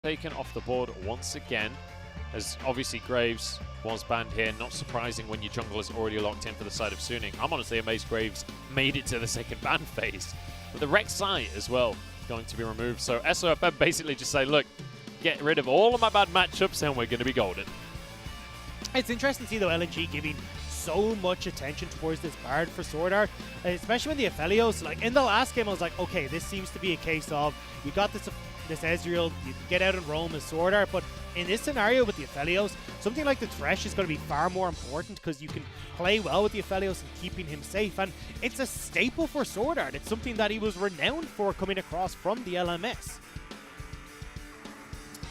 taken off the board once again, as obviously Graves was banned here. Not surprising when your jungle is already locked in for the side of Suning. I'm honestly amazed Graves made it to the second ban phase. But the Rek'Sai as well going to be removed. So SOFM basically just say, look, get rid of all of my bad matchups and we're going to be golden. It's interesting to see, though, LNG giving so much attention towards this Bard for Sword Art, especially when the Aphelios, like in the last game I was like, okay, this seems to be a case of you got this Ezreal, you can get out and roam as Sword Art, but in this scenario with the Aphelios, something like the Thresh is going to be far more important because you can play well with the Aphelios and keeping him safe, and it's a staple for Sword Art. It's something that he was renowned for coming across from the LMS.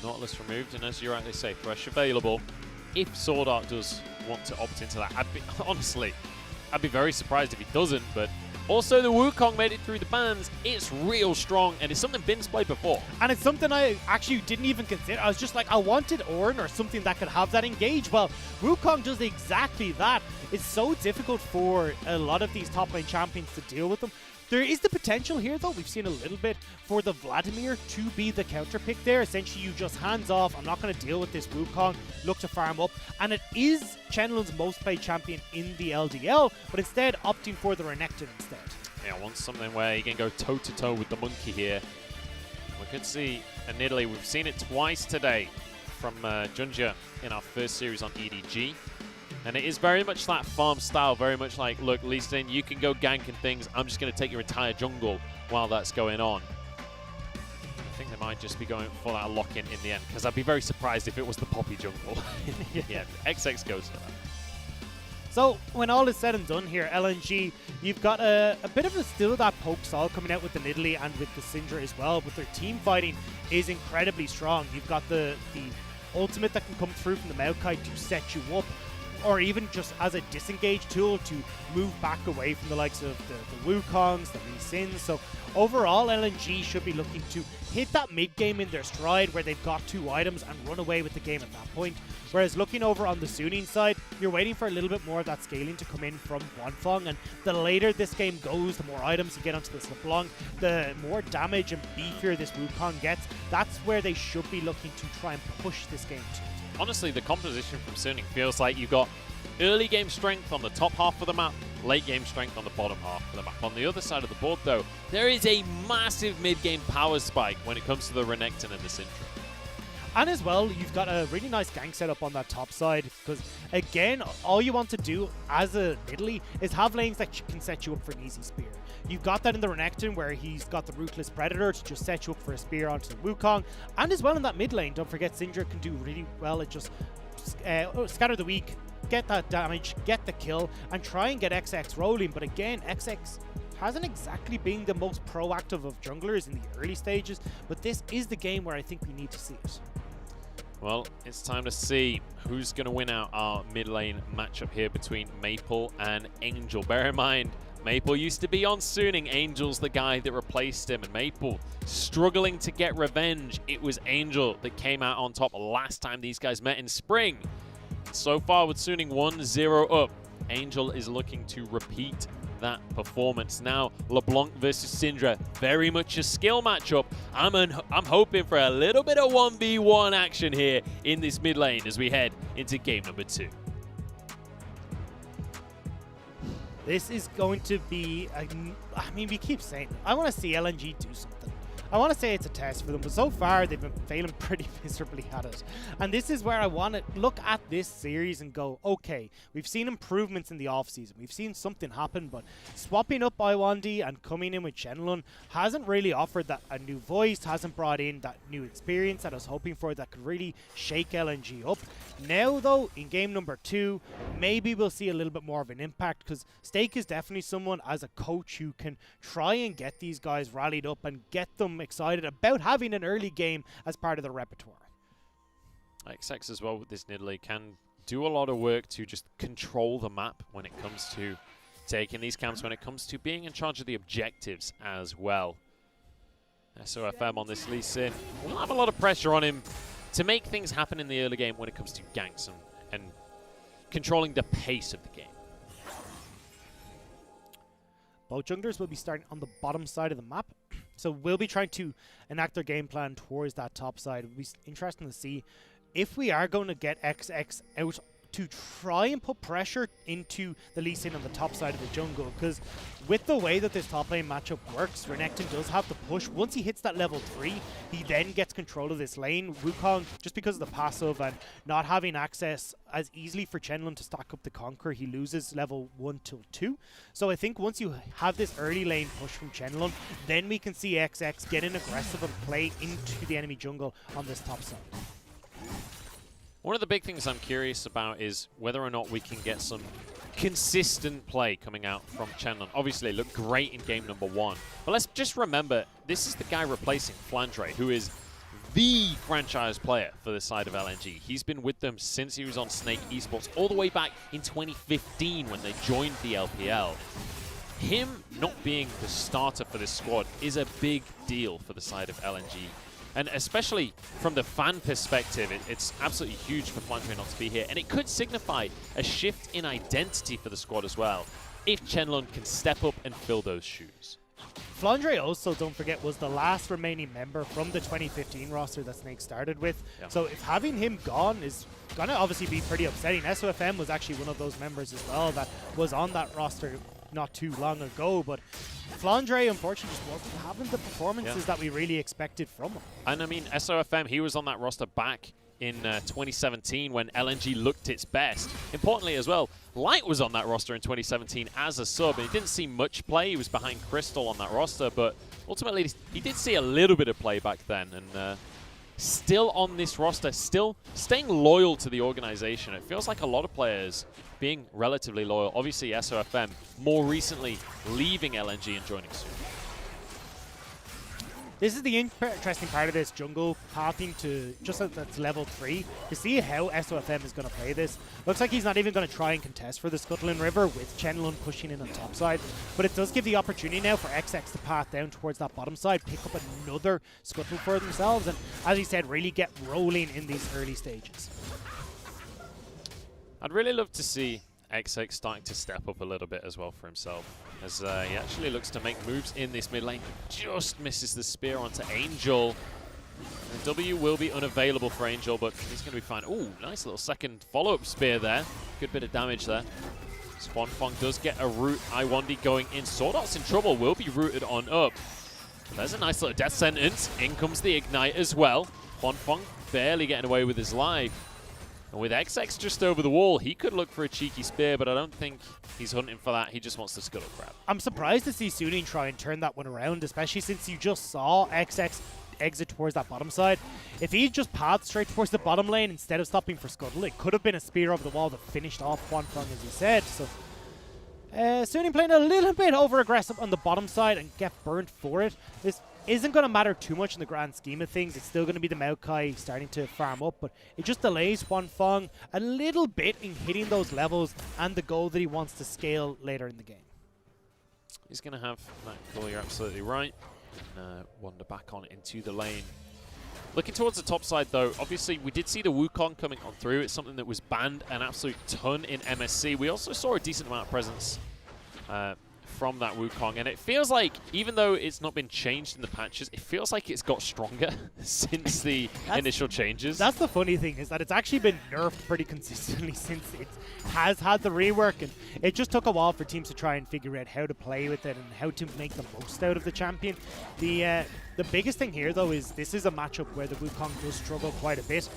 Nautilus removed, and as you rightly say, Thresh available. If Sword Art does want to opt into that, honestly, I'd be very surprised if he doesn't, but also the Wukong made it through the bans. It's real strong, and it's something Bin's played before. And it's something I actually didn't even consider. I was just like, I wanted Ornn or something that could have that engage. Well, Wukong does exactly that. It's so difficult for a lot of these top lane champions to deal with them. There is the potential here, though, we've seen a little bit, for the Vladimir to be the counter pick there. Essentially, you just hands off, I'm not going to deal with this Wukong, look to farm up. And it is Chenlun's most played champion in the LDL, but instead opting for the Renekton instead. Yeah, wants something where you can go toe-to-toe with the monkey here. We could see in Italy, we've seen it twice today from Junja in our first series on EDG. And it is very much that farm style, very much like, look, Lee Sin, you can go gank and things. I'm just going to take your entire jungle while that's going on. I think they might just be going for that lock-in the end, because I'd be very surprised if it was the Poppy jungle. Yeah, XX goes for that. So, when all is said and done here, LNG, you've got a bit of still that poke style coming out with the Nidalee and with the Syndra as well, but their team fighting is incredibly strong. You've got the ultimate that can come through from the Maokai to set you up, or even just as a disengage tool to move back away from the likes of the Wukongs, the Lee Sins. So overall, LNG should be looking to hit that mid-game in their stride where they've got 2 items and run away with the game at that point. Whereas looking over on the Suning side, you're waiting for a little bit more of that scaling to come in from Wanfeng, and the later this game goes, the more items you get onto this LeBlanc, the more damage and beefier this Wukong gets. That's where they should be looking to try and push this game to. Honestly, the composition from Suning feels like you've got early game strength on the top half of the map, late game strength on the bottom half of the map. On the other side of the board, though, there is a massive mid-game power spike when it comes to the Renekton and the Syndra. And as well, you've got a really nice gank setup on that top side, because again, all you want to do as a Nidalee is have lanes that can set you up for an easy spear. You've got that in the Renekton, where he's got the Ruthless Predator to just set you up for a spear onto the Wukong. And as well in that mid lane, don't forget Syndra can do really well at just scatter the weak, get that damage, get the kill, and try and get XX rolling. But again, XX hasn't exactly been the most proactive of junglers in the early stages, but this is the game where I think we need to see it. Well, it's time to see who's going to win out our mid lane matchup here between Maple and Angel. Bear in mind, Maple used to be on Suning. Angel's the guy that replaced him, and Maple struggling to get revenge. It was Angel that came out on top last time these guys met in spring. So far with Suning 1-0 up, Angel is looking to repeat that performance. Now, LeBlanc versus Syndra, very much a skill matchup. I'm hoping for a little bit of 1v1 action here in this mid lane as we head into game number 2. This is going to be, I mean, we keep saying it. I want to see LNG do something. I want to say it's a test for them, but so far they've been failing pretty miserably at it. And this is where I want to look at this series and go, okay, we've seen improvements in the offseason. We've seen something happen, but swapping up W1D and coming in with Chenlun hasn't really offered that a new voice, hasn't brought in that new experience that I was hoping for that could really shake LNG up. Now, though, in game number 2, maybe we'll see a little bit more of an impact, because Stake is definitely someone as a coach who can try and get these guys rallied up and get them excited about having an early game as part of the repertoire. XX as well with this Nidalee can do a lot of work to just control the map when it comes to taking these camps, when it comes to being in charge of the objectives as well. SOFM on this Lee Sin will have a lot of pressure on him to make things happen in the early game when it comes to ganks and controlling the pace of the game. Both junglers will be starting on the bottom side of the map. So we'll be trying to enact their game plan towards that top side. It'll be interesting to see if we are going to get XX out to try and put pressure into the Lee Sin on the top side of the jungle, because with the way that this top lane matchup works, Renekton does have to push. Once he hits that level 3, he then gets control of this lane. Wukong, just because of the passive and not having access as easily for Chenlun to stack up the Conqueror, he loses level 1 till 2. So I think once you have this early lane push from Chenlun, then we can see XX get in aggressive and play into the enemy jungle on this top side. One of the big things I'm curious about is whether or not we can get some consistent play coming out from Chenlun. Obviously, it looked great in game number 1. But let's just remember, this is the guy replacing Flandre, who is the franchise player for the side of LNG. He's been with them since he was on Snake Esports, all the way back in 2015 when they joined the LPL. Him not being the starter for this squad is a big deal for the side of LNG. And especially from the fan perspective, it's absolutely huge for Flandre not to be here. And it could signify a shift in identity for the squad as well, if Chenlun can step up and fill those shoes. Flandre also, don't forget, was the last remaining member from the 2015 roster that Snake started with. Yeah. So if having him gone is going to obviously be pretty upsetting. SOFM was actually one of those members as well that was on that roster not too long ago, but Flandre unfortunately just wasn't having the performances that we really expected from him. And I mean, SOFM, he was on that roster back in 2017 when LNG looked its best. Importantly as well, Light was on that roster in 2017 as a sub, and he didn't see much play. He was behind Crystal on that roster, but ultimately he did see a little bit of play back then, and still on this roster, still staying loyal to the organization. It feels like a lot of players being relatively loyal. Obviously, SOFM more recently leaving LNG and joining soon. This is the interesting part of this jungle pathing to just at that's level 3 to see how SOFM is going to play this. Looks like he's not even going to try and contest for the Scuttlin River with Chenlun pushing in on top side, but it does give the opportunity now for XX to path down towards that bottom side, pick up another Scuttle for themselves, and as he said, really get rolling in these early stages. I'd really love to see XX starting to step up a little bit as well for himself, as he actually looks to make moves in this mid lane. Just misses the spear onto Angel. And W will be unavailable for Angel, but he's going to be fine. Ooh, nice little second follow-up spear there. Good bit of damage there. Swanfong does get a root. I1D going in. Sword Art's in trouble, will be rooted on up. There's a nice little death sentence. In comes the Ignite as well. Swanfong barely getting away with his life. And with XX just over the wall, he could look for a cheeky spear, but I don't think he's hunting for that. He just wants the scuttle grab. I'm surprised to see Suning try and turn that one around, especially since you just saw XX exit towards that bottom side. If he just pathed straight towards the bottom lane instead of stopping for scuttle, it could have been a spear over the wall that finished off Swanfong, as he said. So Suning playing a little bit over-aggressive on the bottom side and get burnt for it. This isn't going to matter too much in the grand scheme of things. It's still going to be the Maokai starting to farm up, but it just delays Swanfong a little bit in hitting those levels and the goal that he wants to scale later in the game. He's going to have that goal, you're absolutely right. And wander back on into the lane. Looking towards the top side, though, obviously we did see the Wukong coming on through. It's something that was banned an absolute ton in MSC. We also saw a decent amount of presence from that Wukong, and it feels like, even though it's not been changed in the patches, it feels like it's got stronger since the initial changes. That's the funny thing, is that it's actually been nerfed pretty consistently since it has had the rework, and it just took a while for teams to try and figure out how to play with it and how to make the most out of the champion. The biggest thing here, though, is this is a matchup where the Wukong does struggle quite a bit.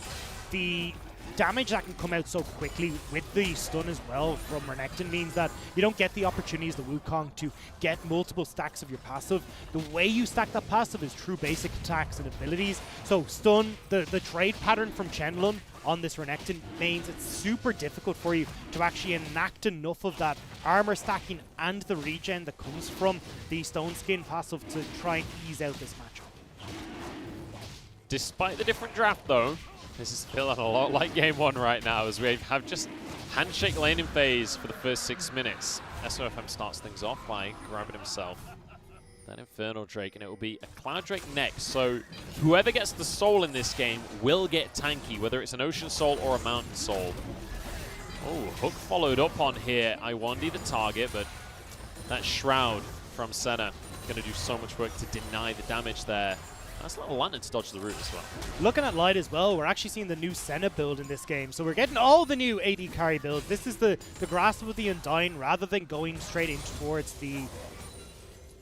The damage that can come out so quickly with the stun as well from Renekton means that you don't get the opportunities, the Wukong, to get multiple stacks of your passive. The way you stack that passive is through basic attacks and abilities. So stun, the trade pattern from Chenlun on this Renekton means it's super difficult for you to actually enact enough of that armor stacking and the regen that comes from the Stone Skin passive to try and ease out this matchup. Despite the different draft, though, this is feeling a lot like Game 1 right now, as we have just handshake laning phase for the first 6 minutes. SOFM starts things off by grabbing himself that Infernal Drake, and it will be a Cloud Drake next. So whoever gets the soul in this game will get tanky, whether it's an Ocean Soul or a Mountain Soul. Oh, hook followed up on here. I1D the target, but that Shroud from Senna going to do so much work to deny the damage there. Nice little lantern to dodge the root as well. Looking at Light as well, we're actually seeing the new Senna build in this game. So we're getting all the new AD carry builds. This is the Grasp of the Undying rather than going straight in towards the...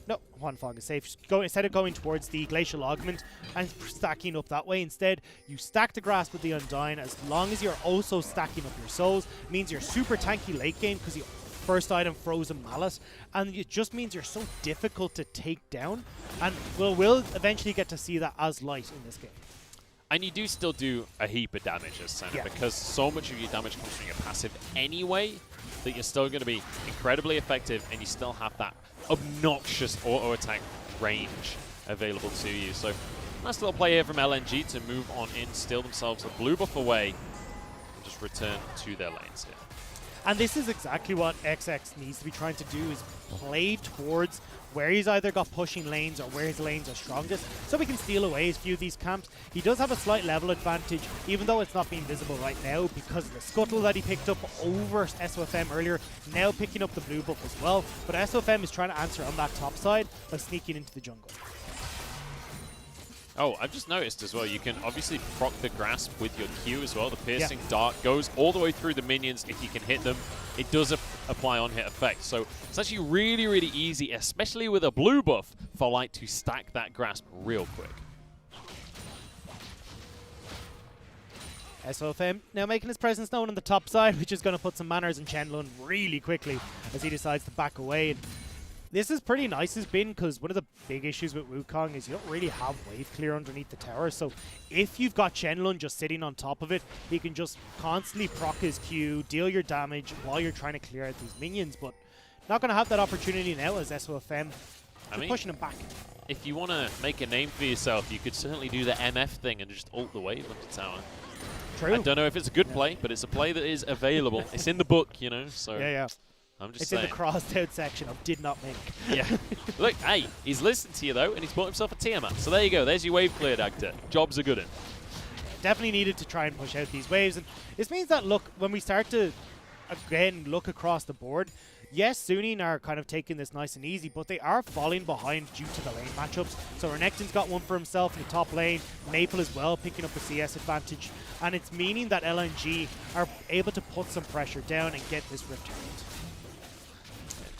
No, Juan Fong is safe. Instead of going towards the Glacial Augment and stacking up that way, instead you stack the Grasp with the Undying. As long as you're also stacking up your souls, it means you're super tanky late game because you first item Frozen Mallet, and it just means you're so difficult to take down, and we'll eventually get to see that as Light in this game. And you do still do a heap of damage as Senna, because so much of your damage comes from your passive anyway, that you're still going to be incredibly effective, and you still have that obnoxious auto attack range available to you. So nice little play here from LNG to move on in, steal themselves a blue buff away, and just return to their lanes here. And this is exactly what XX needs to be trying to do, is play towards where he's either got pushing lanes or where his lanes are strongest, so we can steal away a few of these camps. He does have a slight level advantage, even though it's not being visible right now because of the scuttle that he picked up over SOFM earlier, now picking up the blue buff as well. But SOFM is trying to answer on that top side by sneaking into the jungle. Oh, I've just noticed as well, you can obviously proc the Grasp with your Q as well. The Piercing Dart goes all the way through the minions if you can hit them. It does apply on-hit effect. So it's actually really, really easy, especially with a blue buff, for Light to stack that Grasp real quick. SOFM now making his presence known on the top side, which is going to put some manners in Chenlun really quickly as he decides to back away. This is pretty nice as Bin, because one of the big issues with Wukong is you don't really have wave clear underneath the tower. So if you've got Chenlun just sitting on top of it, he can just constantly proc his Q, deal your damage while you're trying to clear out these minions. But not going to have that opportunity now as SOFM pushing him back. If you want to make a name for yourself, you could certainly do the MF thing and just ult the wave on the tower. True. I don't know if it's a good play, but it's a play that is available. It's in the book, you know. So yeah. I'm just it's saying. in the crossed out section of did not make. Yeah. Look, hey, he's listened to you though, and he's bought himself a Tiamat. So there you go. There's your wave cleared, actor. Job's a good one. Definitely needed to try and push out these waves, and this means that, look, when we start to again look across the board, yes, Suning are kind of taking this nice and easy, but they are falling behind due to the lane matchups. So Renekton's got one for himself in the top lane, Maple as well picking up a CS advantage, and it's meaning that LNG are able to put some pressure down and get this Rift Herald.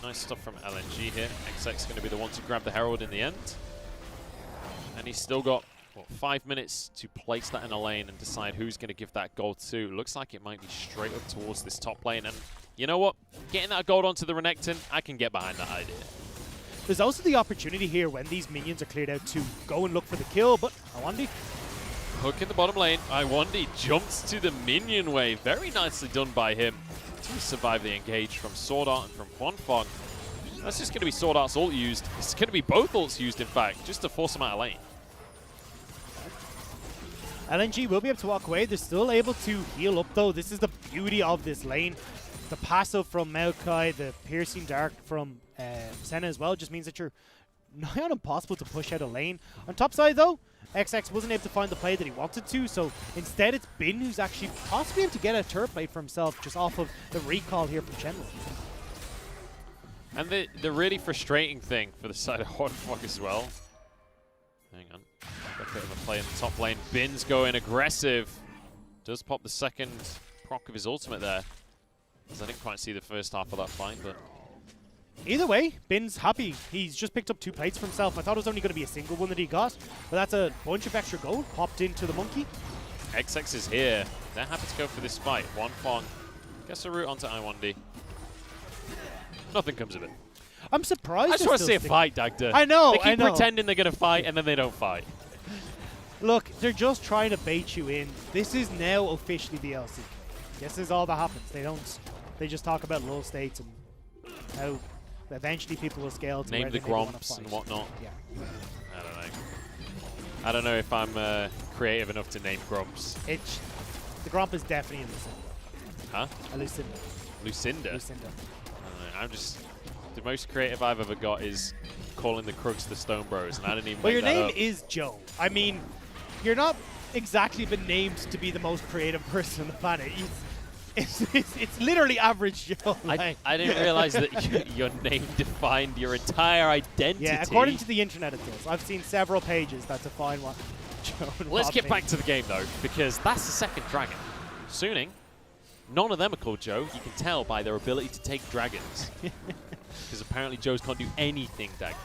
Nice stuff from LNG here. XX going to be the one to grab the Herald in the end. And he's still got, what, 5 minutes to place that in a lane and decide who's going to give that gold to. Looks like it might be straight up towards this top lane. And you know what? Getting that gold onto the Renekton, I can get behind that idea. There's also the opportunity here when these minions are cleared out to go and look for the kill, but I1D. Hook in the bottom lane. I1D jumps to the minion wave. Very nicely done by him to survive the engage from Sword Art and from Juan Fong. That's just going to be Sword Art's ult used. It's going to be both ults used, in fact, just to force him out of lane. LNG will be able to walk away. They're still able to heal up, though. This is the beauty of this lane. The passive from Maokai, the Piercing Dart from Senna as well, just means that you're not impossible to push out a lane. On top side, though, XX wasn't able to find the play that he wanted to, so instead it's Bin who's actually possibly able to get a turret play for himself just off of the recall here from Chenlun. And the really frustrating thing for the side of Juan Fong as well. Hang on. Got a bit of a play in the top lane. Bin's going aggressive. Does pop the second proc of his ultimate there. Because I didn't quite see the first half of that fight, but... Either way, Bin's happy. He's just picked up 2 plates for himself. I thought it was only going to be a single one that he got, but that's a bunch of extra gold popped into the monkey. XX is here. They're happy to go for this fight. Juan Fong gets a route onto I1D. Nothing comes of it. I'm surprised. I just want to see a fight, Dagda. I know, They keep pretending they're going to fight, and then they don't fight. Look, they're just trying to bait you in. This is now officially the LC. This is all that happens. They just talk about low states and how eventually people will scale to name where the they maybe wanna Gromps fight. and whatnot. Yeah. I don't know. I don't know if I'm creative enough to name Gromps. The Gromp is definitely a Lucinda. Huh? A Lucinda. Lucinda? Lucinda. I don't know. I'm just... The most creative I've ever got is calling the Crooks the Stone Bros, and I didn't even Well, make your that name up. is Joe. I mean, you're not exactly been named to be the most creative person on the planet. It's literally average Joe. Like. I didn't realize that your name defined your entire identity. Yeah, according to the internet it does. I've seen several pages that define what Joe and Let's Rob get mean. back to the game, though, because that's the second dragon. Suning, none of them are called Joe. You can tell by their ability to take dragons. Because apparently Joes can't do anything, Dagda.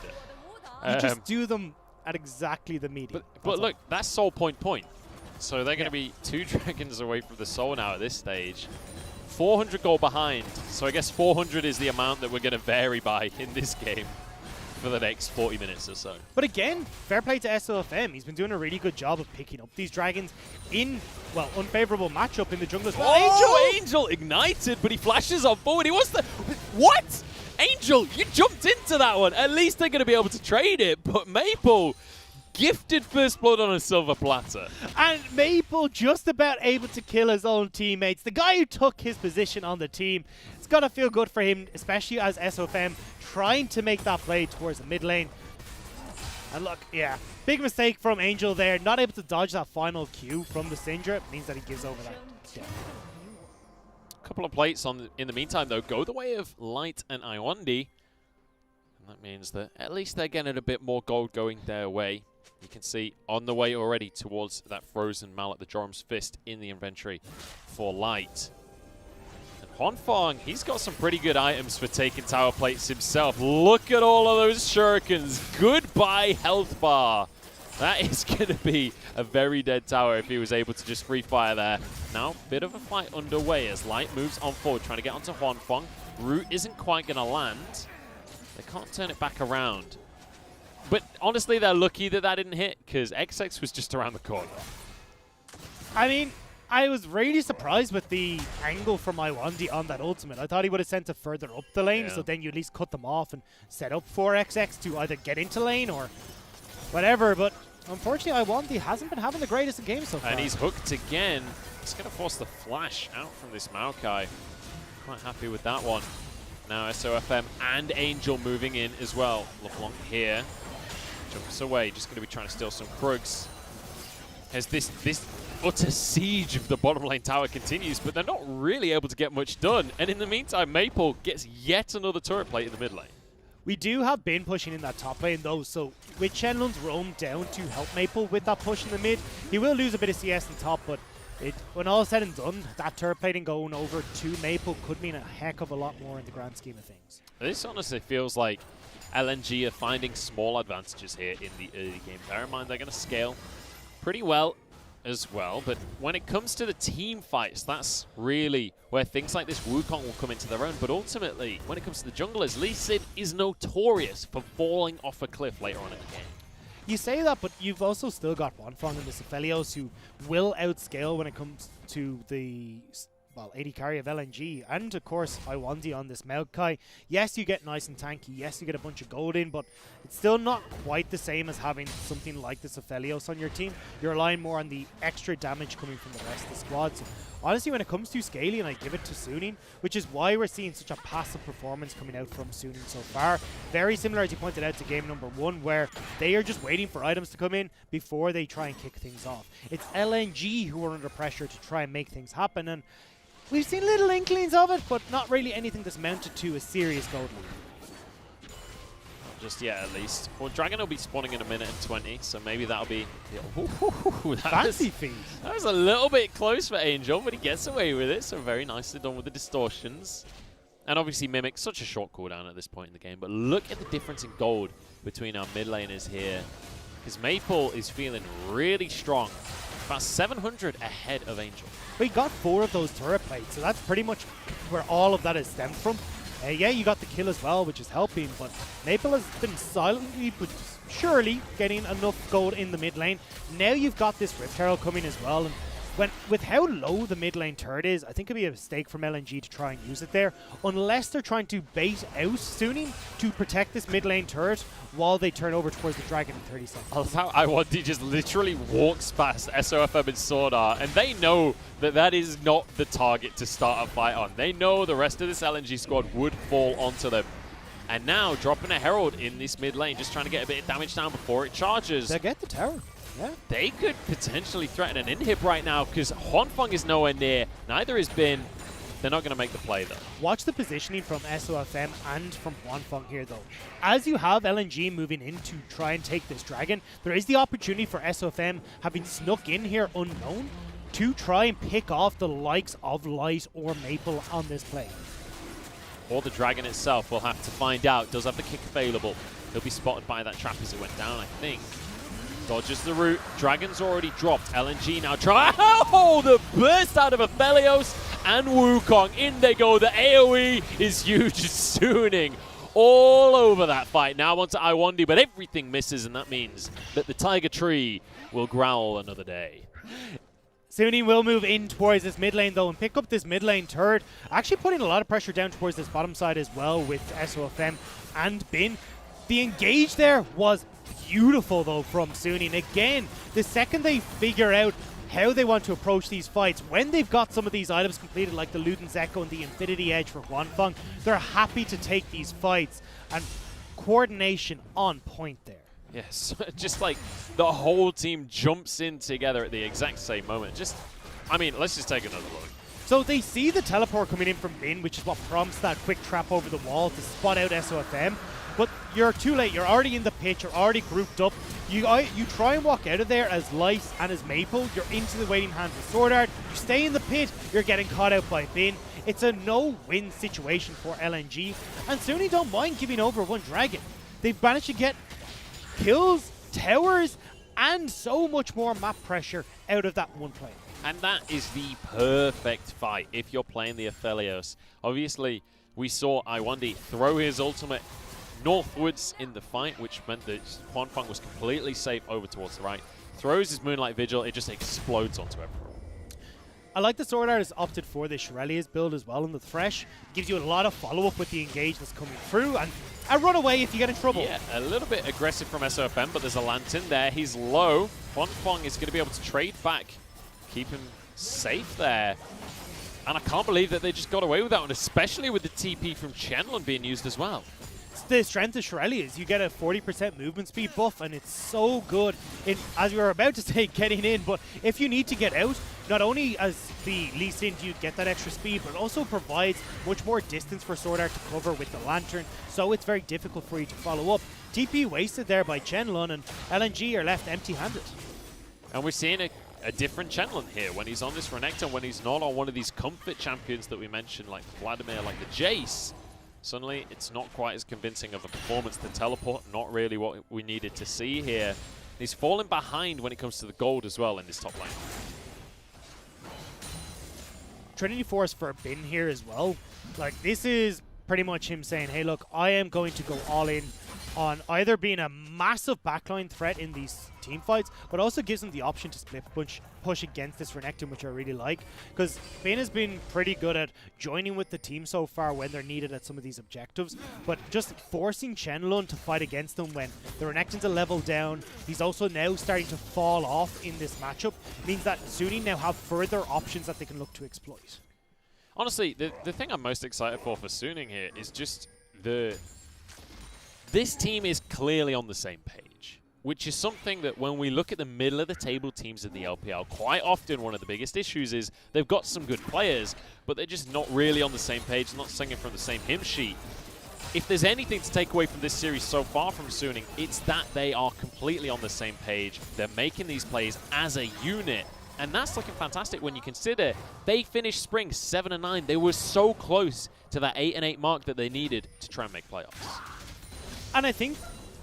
You just do them at exactly the medium. But look, that's soul point. So they're going to be 2 dragons away from the soul now at this stage. 400 gold behind. So I guess 400 is the amount that we're going to vary by in this game for the next 40 minutes or so. But again, fair play to SOFM. He's been doing a really good job of picking up these dragons in, well, unfavorable matchup in the jungle as well. Oh, Angel ignited, but he flashes on forward. He wants the... What? Angel, you jumped into that one. At least they're going to be able to trade it. But Maple, gifted first blood on a silver platter. And Maple just about able to kill his own teammates. The guy who took his position on the team. It's got to feel good for him, especially as SOFM trying to make that play towards the mid lane. And look, yeah, big mistake from Angel there. Not able to dodge that final Q from the Syndra. Means that he gives over that. Yeah. Couple of plates in the meantime, though, go the way of Light and I1D. And that means that at least they're getting a bit more gold going their way. You can see on the way already towards that frozen mallet, the Jorum's Fist in the inventory for Light. And Hwanfeng, he's got some pretty good items for taking tower plates himself. Look at all of those shurikens. Goodbye, health bar. That is going to be a very dead tower if he was able to just free fire there. Now, bit of a fight underway as Light moves on forward, trying to get onto Hwanfeng. Root isn't quite going to land. They can't turn it back around. But honestly, they're lucky that that didn't hit, because XX was just around the corner. I mean, I was really surprised with the angle from I1D on that ultimate. I thought he would have sent it further up the lane, so then you at least cut them off and set up for XX to either get into lane or whatever. But unfortunately, I1D hasn't been having the greatest of games so far. And he's hooked again. It's going to force the flash out from this Maokai. Quite happy with that one. Now SOFM and Angel moving in as well. LeBlanc here. Jumps away, just going to be trying to steal some Krugs. As this utter siege of the bottom lane tower continues, but they're not really able to get much done. And in the meantime, Maple gets yet another turret plate in the mid lane. We do have Bin pushing in that top lane though, so with Shenlong's roam down to help Maple with that push in the mid, he will lose a bit of CS in top, but when all is said and done, that turret plating going over to Maple could mean a heck of a lot more in the grand scheme of things. This honestly feels like LNG are finding small advantages here in the early game. Bear in mind, they're going to scale pretty well as well, but when it comes to the team fights, that's really where things like this Wukong will come into their own. But ultimately, when it comes to the junglers, Lee Sin is notorious for falling off a cliff later on in the game. You say that, but you've also still got Hwanfeng and the Cephalios who will outscale when it comes to the, well, AD carry of LNG. And, of course, I1D on this Maokai. Yes, you get nice and tanky. Yes, you get a bunch of gold in, but it's still not quite the same as having something like the Cephalios on your team. You're relying more on the extra damage coming from the rest of the squad. So, honestly, when it comes to scaling, I give it to Suning, which is why we're seeing such a passive performance coming out from Suning so far. Very similar, as you pointed out, to game number 1, where they are just waiting for items to come in before they try and kick things off. It's LNG who are under pressure to try and make things happen, and we've seen little inklings of it, but not really anything that's mounted to a serious gold lead. Just yet, at least. Well, Dragon will be spawning in a minute and 20, so maybe that'll be... Fancy feet. That was a little bit close for Angel, but he gets away with it, so very nicely done with the distortions. And obviously Mimic, such a short cooldown at this point in the game, but look at the difference in gold between our mid laners here. Because Maple is feeling really strong. About 700 ahead of Angel. We got 4 of those turret plates, so that's pretty much where all of that is stemmed from. Yeah, you got the kill as well, which is helping, but Maple has been silently but surely getting enough gold in the mid lane. Now you've got this Rift Herald coming as well, and with how low the mid lane turret is, I think it'd be a mistake from LNG to try and use it there, unless they're trying to bait out Suning to protect this mid lane turret while they turn over towards the dragon in 30 seconds. I love how I1D just literally walks past SOFM and Swordar, and they know that that is not the target to start a fight on. They know the rest of this LNG squad would fall onto them. And now dropping a Herald in this mid lane, just trying to get a bit of damage down before it charges. They get the tower. Yeah. They could potentially threaten an inhib right now because Hwanfeng is nowhere near. Neither has been. they're not going to make the play though. Watch the positioning from SOFM and from Wanfeng here though. As you have LNG moving in to try and take this dragon, there is the opportunity for SOFM, having snuck in here unknown, to try and pick off the likes of Light or Maple on this play. Or the dragon itself, we'll have to find out. Does have the kick available. He'll be spotted by that trap as it went down, I think. Dodges the route. Dragon's already dropped. LNG now try. Oh, the burst out of Aphelios and Wukong. In they go. The AoE is huge. Suning all over that fight. Now onto I1D, but everything misses, and that means that the Tiger Tree will growl another day. Suni will move in towards this mid lane though and pick up this mid lane turret, actually putting a lot of pressure down towards this bottom side as well with SOFM and Bin. The engage there was beautiful though from Suni. And again, the second they figure out how they want to approach these fights, when they've got some of these items completed like the Luden's Echo and the Infinity Edge for Wanfeng, they're happy to take these fights, and coordination on point there. Yes, just like the whole team jumps in together at the exact same moment. Just, I mean, let's just take another look. So they see the teleport coming in from Bin, which is what prompts that quick trap over the wall to spot out SOFM. But you're too late. You're already in the pitch. You're already grouped up. You try and walk out of there as Light and as Maple. You're into the waiting hands of Sword Art. You stay in the pit. You're getting caught out by Bin. It's a no-win situation for LNG. And Suni don't mind giving over one dragon. They've managed to get kills, towers, and so much more map pressure out of that one play. And that is the perfect fight if you're playing the Aphelios. Obviously, we saw I1D throw his ultimate northwards in the fight, which meant that Wanfeng was completely safe over towards the right. Throws his Moonlight Vigil, it just explodes onto everyone. I like the Sword Art has opted for the Shurelya's build as well in the Thresh. Gives you a lot of follow-up with the engage that's coming through, and a runaway if you get in trouble. Yeah, a little bit aggressive from SOFM, but there's a Lantern there. He's low. Wanfeng is going to be able to trade back, keep him safe there. And I can't believe that they just got away with that one, especially with the TP from Chenlong being used as well. The strength of Shurelya's, you get a 40% movement speed buff, and it's so good in, as we were about to say, getting in, but if you need to get out, not only as the Lee Sin do you get that extra speed, but it also provides much more distance for Sword Art to cover with the Lantern, so it's very difficult for you to follow up. TP wasted there by Chenlong, and LNG are left empty-handed. And we're seeing a different Chenlong here when he's on this Renekton, when he's not on one of these comfort champions that we mentioned, like Vladimir, like the Jace. Suddenly, it's not quite as convincing of a performance. The teleport, not really what we needed to see here. He's fallen behind when it comes to the gold as well in this top lane. Trinity Force for Bin here as well. Like, this is pretty much him saying, hey, look, I am going to go all in on either being a massive backline threat in these team fights, but also gives them the option to split push against this Renekton, which I really like, because Bin has been pretty good at joining with the team so far when they're needed at some of these objectives, but just forcing Chenlong to fight against them when the Renekton's a level down. He's also now starting to fall off in this matchup, means that Suni now have further options that they can look to exploit. Honestly, the thing I'm most excited for Suning here is just this team is clearly on the same page, which is something that when we look at the middle of the table teams in the LPL, quite often one of the biggest issues is they've got some good players, but they're just not really on the same page, not singing from the same hymn sheet. If there's anything to take away from this series so far from Suning, it's that they are completely on the same page. They're making these plays as a unit. And that's looking fantastic when you consider they finished spring 7-9. They were so close to that 8-8 mark that they needed to try and make playoffs. And I think,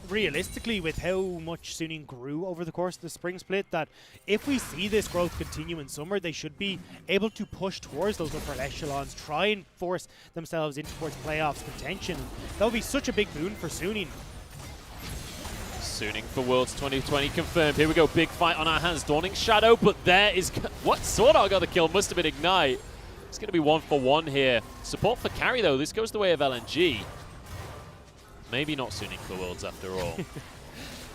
realistically, with how much Suning grew over the course of the spring split, that if we see this growth continue in summer, they should be able to push towards those upper echelons, try and force themselves in towards playoffs contention. That would be such a big boon for Suning. Suning for Worlds 2020 confirmed. Here we go, big fight on our hands. Dawning Shadow, but there is... What? Sword Art got the kill, must have been Ignite. It's going to be 1-for-1 here. Support for carry, though. This goes the way of LNG. Maybe not Suning for Worlds after all.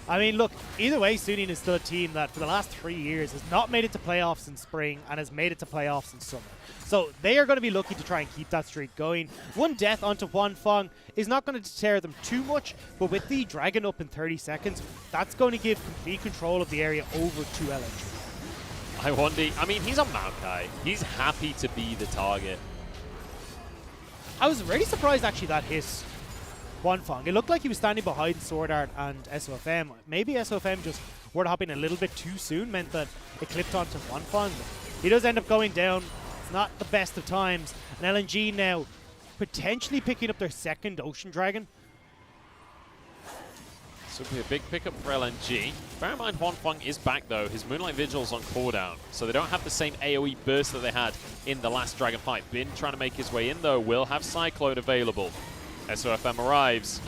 I mean, look, either way, Suning is still a team that for the last 3 years has not made it to playoffs in spring and has made it to playoffs in summer. So they are going to be lucky to try and keep that streak going. One death onto Wanfeng is not going to deter them too much, but with the Dragon up in 30 seconds, that's going to give complete control of the area over to LNG. I wonder, I mean, he's on Maokai. He's happy to be the target. I was really surprised actually that hit Huanfeng. It looked like he was standing behind Sword Art and SOFM. Maybe SOFM just word hopping a little bit too soon meant that it clipped onto Huanfeng. He does end up going down. It's not the best of times. And LNG now potentially picking up their second Ocean Dragon. This would be a big pickup for LNG. Bear in mind, Huanfeng is back though. His Moonlight Vigil's on cooldown, so they don't have the same AoE burst that they had in the last Dragon fight. Bin trying to make his way in though, will have Cyclone available. SOFM arrives.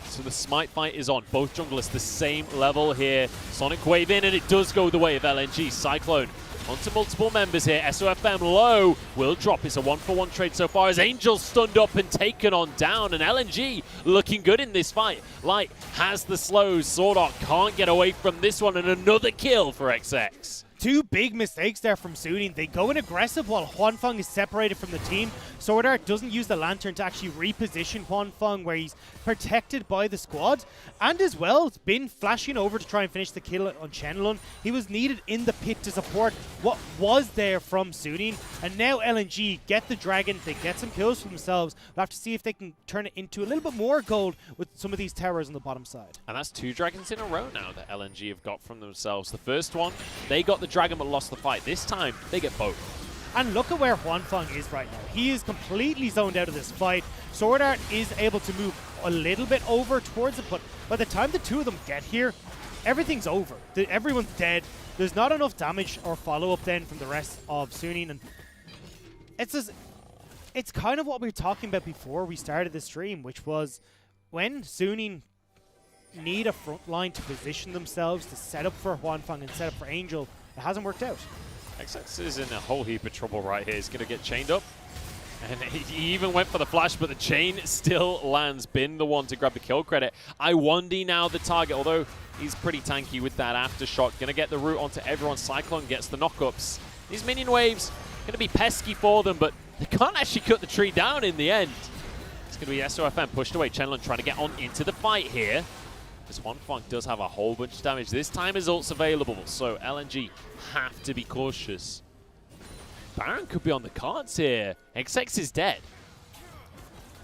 So the Smite fight is on. Both junglers the same level here. Sonic Wave in, and it does go the way of LNG. Cyclone onto multiple members here. SOFM low will drop. It's a 1-for-1 trade so far as Angel's stunned up and taken on down. And LNG looking good in this fight. Light has the slows. Sword Art can't get away from this one, and another kill for XX. Two big mistakes there from Suning. They go in aggressive while Huanfeng is separated from the team. Sword Art doesn't use the Lantern to actually reposition Huanfeng where he's protected by the squad. And as well, it's been flashing over to try and finish the kill on Chenlun. He was needed in the pit to support what was there from Suning. And now LNG get the Dragon. They get some kills for themselves. We'll have to see if they can turn it into a little bit more gold with some of these towers on the bottom side. And that's 2 Dragons in a row now that LNG have got from themselves. The first one, they got the Dragon but lost the fight. This time, they get both. And look at where Huanfeng is right now. He is completely zoned out of this fight. Sword Art is able to move a little bit over towards it, but by the time the two of them get here, everything's over. Everyone's dead. There's not enough damage or follow-up then from the rest of Suning. And it's kind of what we were talking about before we started the stream, which was when Suning need a front line to position themselves, to set up for Huanfeng and set up for Angel, it hasn't worked out. XX is in a whole heap of trouble right here. He's going to get chained up. And he even went for the flash, but the chain still lands. Bin the one to grab the kill credit. I1D now the target, although he's pretty tanky with that aftershock. Going to get the root onto everyone. Cyclone gets the knockups. These minion waves going to be pesky for them, but they can't actually cut the tree down in the end. It's going to be SOFM pushed away. Chenlun trying to get on into the fight here. This Huanfeng does have a whole bunch of damage. This time his ult's available, so LNG have to be cautious. Baron could be on the cards here. XX is dead.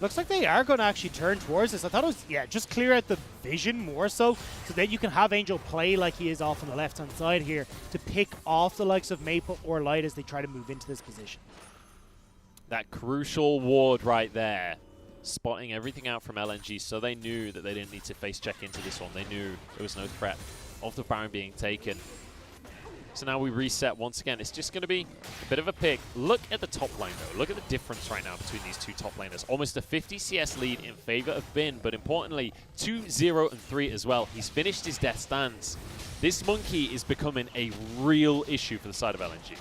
Looks like they are going to actually turn towards this. I thought it was, yeah, just clear out the vision more so that you can have Angel play like he is off on the left-hand side here to pick off the likes of Maple or Light as they try to move into this position. That crucial ward right there. Spotting everything out from LNG, so they knew that they didn't need to face check into this one. They knew there was no threat of the Baron being taken. So now we reset once again. It's just going to be a bit of a pick. Look at the top lane, though. Look at the difference right now between these two top laners. Almost a 50 CS lead in favor of Bin, but importantly, 2-0 and 3 as well. He's finished his death stands. This monkey is becoming a real issue for the side of LNG.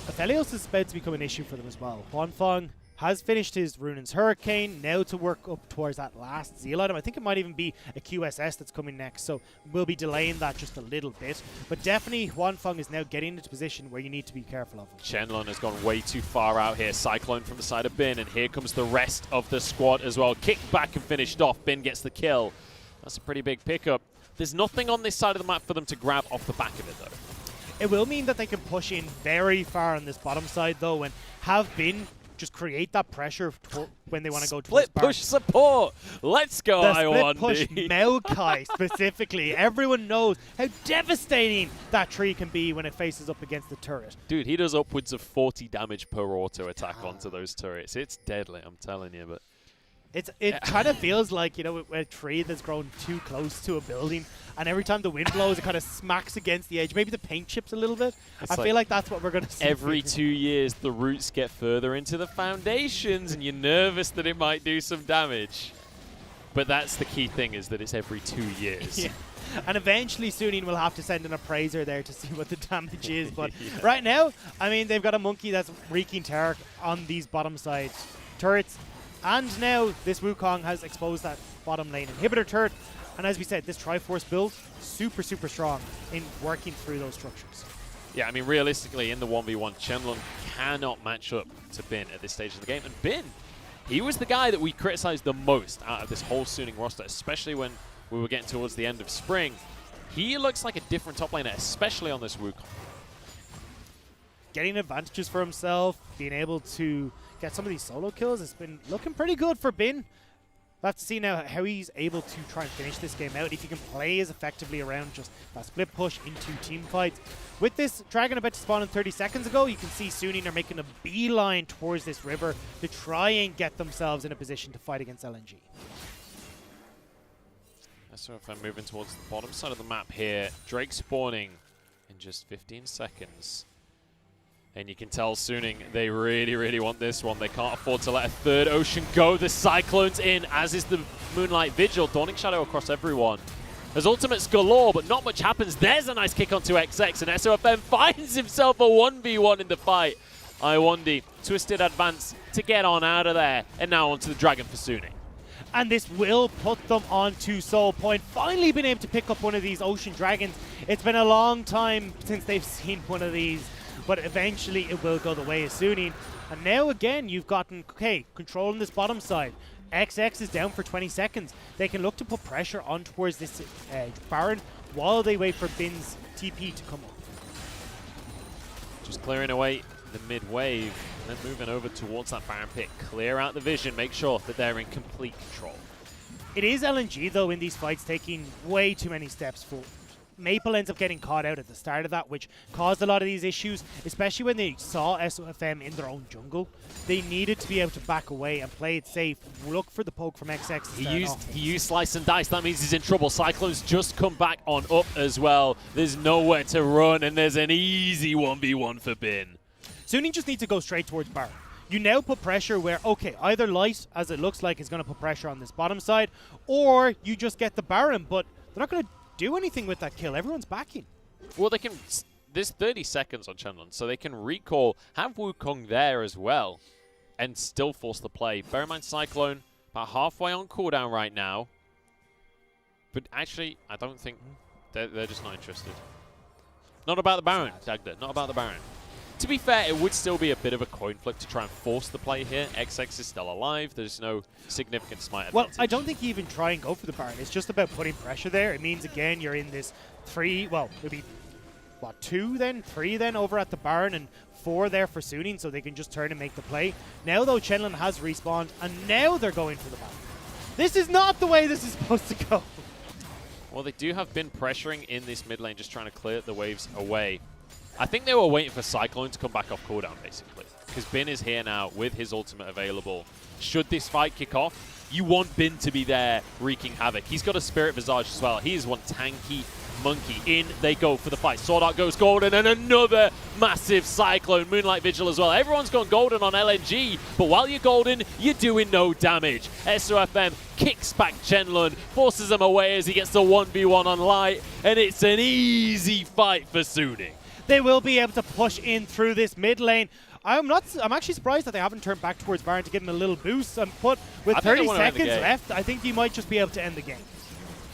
Aphelios is about to become an issue for them as well. Huanfeng has finished his Runin's Hurricane, now to work up towards that last Zeal item. I think it might even be a QSS that's coming next, so we'll be delaying that just a little bit. But definitely, Huanfeng is now getting into position where you need to be careful of him. Chenlun has gone way too far out here. Cyclone from the side of Bin, and here comes the rest of the squad as well. Kicked back and finished off. Bin gets the kill. That's a pretty big pickup. There's nothing on this side of the map for them to grab off the back of it, though. It will mean that they can push in very far on this bottom side, though, and have Bin just create that pressure when they want to go towards Split push support. Let's go, I1D. The split push Maokai specifically. Everyone knows how devastating that tree can be when it faces up against the turret. Dude, he does upwards of 40 damage per auto attack onto those turrets. It's deadly, I'm telling you. But it kind of feels like, you know, a tree that's grown too close to a building, and every time the wind blows, it kind of smacks against the edge. Maybe the paint chips a little bit. I feel like that's what we're going to see. Every 2 years, the roots get further into the foundations, and you're nervous that it might do some damage. But that's the key thing, is that it's every 2 years. Yeah. And eventually, Suning will have to send an appraiser there to see what the damage is. But right now, I mean, they've got a monkey that's wreaking terror on these bottom side turrets. And now this Wukong has exposed that bottom lane inhibitor turret. And as we said, this Triforce build, super, super strong in working through those structures. Yeah, I mean, realistically, in the 1v1, Chenlun cannot match up to Bin at this stage of the game. And Bin, he was the guy that we criticized the most out of this whole Suning roster, especially when we were getting towards the end of spring. He looks like a different top laner, especially on this Wukong. getting advantages for himself, being able to get some of these solo kills. It's been looking pretty good for Bin. We'll have to see now how he's able to try and finish this game out, if he can play as effectively around just that split push into team fights. With this Dragon about to spawn in 30 seconds ago, you can see Suning are making a beeline towards this river to try and get themselves in a position to fight against LNG. So if I'm moving towards the bottom side of the map here, Drake spawning in just 15 seconds. And you can tell Suning, they really, really want this one. They can't afford to let a third ocean go. The Cyclone's in, as is the Moonlight Vigil. Dawning Shadow across everyone. There's ultimates galore, but not much happens. There's a nice kick onto XX, and SOFM finds himself a 1v1 in the fight. I1D, twisted advance to get on out of there, and now onto the Dragon for Suning. And this will put them onto Soul Point. Finally been able to pick up one of these Ocean Dragons. It's been a long time since they've seen one of these, but eventually it will go the way of Suning. And now again, you've gotten, okay, controlling this bottom side. XX is down for 20 seconds. They can look to put pressure on towards this Baron while they wait for Bin's TP to come up. Just clearing away the mid wave, and then moving over towards that Baron pit. Clear out the vision, make sure that they're in complete control. It is LNG, though, in these fights taking way too many steps forward. Maple ends up getting caught out at the start of that, which caused a lot of these issues, especially when they saw SOFM in their own jungle. They needed to be able to back away and play it safe. Look for the poke from XX. He used Slice and Dice. That means he's in trouble. Cyclone's just come back on up as well. There's nowhere to run, and there's an easy 1v1 for Bin. Suning just needs to go straight towards Baron. You now put pressure where, okay, either Light, as it looks like, is going to put pressure on this bottom side, or you just get the Baron, but they're not going to do anything with that kill. Everyone's backing. Well, they can. There's 30 seconds on Chenlong, so they can recall, have Wukong there as well, and still force the play. Bear in mind, Cyclone about halfway on cooldown right now, but actually, I don't think they're just not interested. Not about the Baron, Dagda. Not about the Baron. To be fair, it would still be a bit of a coin flip to try and force the play here. XX is still alive. There's no significant smite advantage. Well, I don't think you even try and go for the Baron. It's just about putting pressure there. It means, again, you're in this 3, well, it'll be, what, 2 then? 3 then over at the Baron, and 4 there for Suning, so they can just turn and make the play. Now, though, Chenlong has respawned, and now they're going for the Baron. This is not the way this is supposed to go. Well, they do have been pressuring in this mid lane, just trying to clear the waves away. I think they were waiting for Cyclone to come back off cooldown, basically. Because Bin is here now with his ultimate available. Should this fight kick off, you want Bin to be there wreaking havoc. He's got a Spirit Visage as well. He is one tanky monkey. In they go for the fight. Sword Art goes golden, and another massive Cyclone. Moonlight Vigil as well. Everyone's gone golden on LNG, but while you're golden, you're doing no damage. SOFM kicks back Chenlong, forces him away as he gets the 1v1 on Light, and it's an easy fight for Suning. They will be able to push in through this mid lane. I'm actually surprised that they haven't turned back towards Baron to give him a little boost. And with 30 seconds left, I think you might just be able to end the game.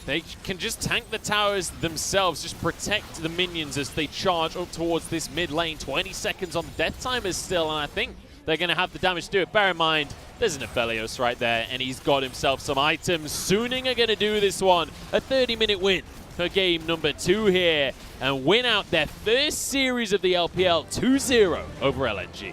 They can just tank the towers themselves, just protect the minions as they charge up towards this mid lane. 20 seconds on death timers still, and I think they're going to have the damage to do it. Bear in mind, there's an Aphelios right there, and he's got himself some items. Suning are going to do this one. A 30-minute win for game number 2 here, and win out their first series of the LPL 2-0 over LNG.